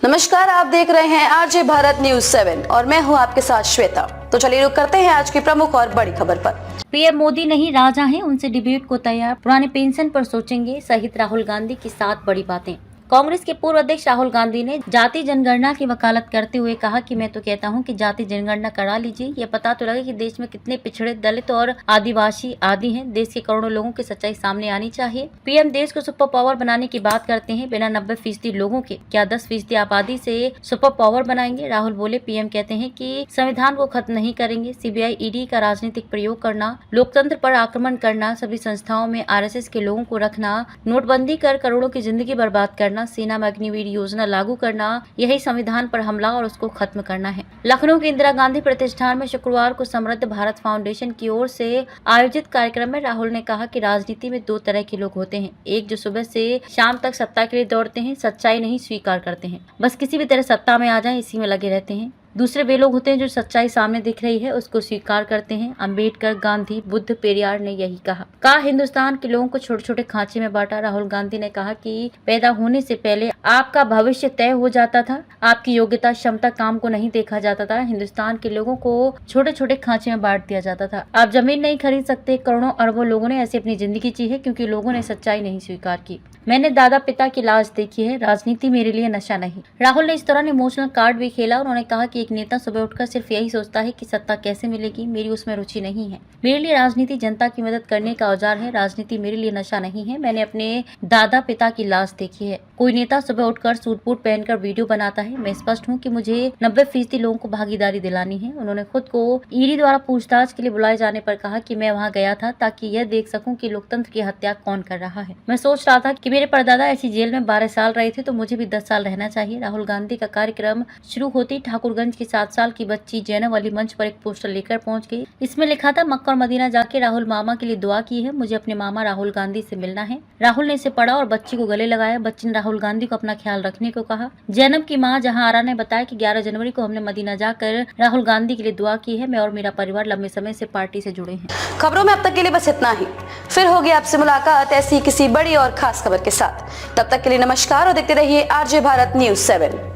नमस्कार, आप देख रहे हैं आरजे भारत न्यूज 7 और मैं हूं आपके साथ श्वेता। तो चलिए रुक करते हैं आज की प्रमुख और बड़ी खबर पर। पीएम मोदी नहीं राजा हैं, उनसे डिबेट को तैयार, पुराने पेंशन पर सोचेंगे सहित राहुल गांधी की 7 बड़ी बातें। कांग्रेस के पूर्व अध्यक्ष राहुल गांधी ने जाति जनगणना की वकालत करते हुए कहा कि मैं तो कहता हूं कि जाति जनगणना करा लीजिए, ये पता तो लगे कि देश में कितने पिछड़े, दलित और आदिवासी आदि हैं। देश के करोड़ों लोगों की सच्चाई सामने आनी चाहिए। पीएम देश को सुपर पावर बनाने की बात करते हैं, बिना 90% लोगों के क्या 10% आबादी से सुपर पावर बनाएंगे? राहुल बोले, पीएम कहते हैं कि संविधान को खत्म नहीं करेंगे। सीबीआई, ईडी का राजनीतिक प्रयोग करना, लोकतंत्र पर आक्रमण करना, सभी संस्थाओं में आरएसएस के लोगों को रखना, नोटबंदी कर करोड़ों की जिंदगी बर्बाद करना, सेना में अग्निवीर योजना लागू करना, यही संविधान पर हमला और उसको खत्म करना है। लखनऊ के इंदिरा गांधी प्रतिष्ठान में शुक्रवार को समृद्ध भारत फाउंडेशन की ओर से आयोजित कार्यक्रम में राहुल ने कहा कि राजनीति में 2 तरह के लोग होते हैं, एक जो सुबह से शाम तक सत्ता के लिए दौड़ते हैं, सच्चाई नहीं स्वीकार करते हैं, बस किसी भी तरह सत्ता में आ जाए इसी में लगे रहते हैं। दूसरे वे लोग होते हैं जो सच्चाई सामने दिख रही है उसको स्वीकार करते हैं। अंबेडकर, गांधी, बुद्ध, पेरियार ने यही कहा हिंदुस्तान के लोगों को छोटे छोटे खांचे में बांटा। राहुल गांधी ने कहा कि पैदा होने से पहले आपका भविष्य तय हो जाता था, आपकी योग्यता, क्षमता, काम को नहीं देखा जाता था। हिंदुस्तान के लोगों को छोटे छोटे खांचे में बांट दिया जाता था। आप जमीन नहीं खरीद सकते। करोड़ों अरबों लोगों ने ऐसी अपनी जिंदगी जी है क्योंकि लोगों ने सच्चाई नहीं स्वीकार की। मैंने दादा पिता की लाश देखी है, राजनीति मेरे लिए नशा नहीं। राहुल ने इस दौरान इमोशनल कार्ड भी खेला। उन्होंने कहा कि एक नेता सुबह उठकर सिर्फ यही सोचता है कि सत्ता कैसे मिलेगी, मेरी उसमें रुचि नहीं है। मेरे लिए राजनीति जनता की मदद करने का औजार है, राजनीति मेरे लिए नशा नहीं है। मैंने अपने दादा पिता की लाश देखी है। कोई नेता सुबह उठकर सूट बूट पहनकर वीडियो बनाता है। मैं स्पष्ट हूँ कि मुझे 90% लोगों को भागीदारी दिलानी है। उन्होंने खुद को ईडी द्वारा पूछताछ के लिए बुलाए जाने पर कहा कि मैं वहाँ गया था ताकि यह देख सकूं कि लोकतंत्र की हत्या कौन कर रहा है। मैं सोच रहा था कि मेरे परदादा ऐसी जेल में 12 साल रहे थे तो मुझे भी 10 साल रहना चाहिए। राहुल गांधी का कार्यक्रम शुरू होते ही ठाकुरगंज की 7 साल की बच्ची जैनब अली मंच पर एक पोस्टर लेकर पहुंच गई। इसमें लिखा था, मक्का और मदीना जाके राहुल मामा के लिए दुआ की है, मुझे अपने मामा राहुल गांधी से मिलना है। राहुल ने इसे पढ़ा और बच्ची को गले लगाया। बच्ची ने राहुल गांधी को अपना ख्याल रखने को कहा। जैनब की मां जहां आरा ने बताया कि 11 जनवरी को हमने मदीना जाकर राहुल गांधी के लिए दुआ की है। मैं और मेरा परिवार लंबे समय से पार्टी से जुड़े हैं। खबरों में अब तक के लिए बस इतना ही। फिर होगी आपसे मुलाकात ऐसी किसी बड़ी और खास खबर के साथ। तब तक के लिए नमस्कार और देखते रहिए आरजे भारत न्यूज 7।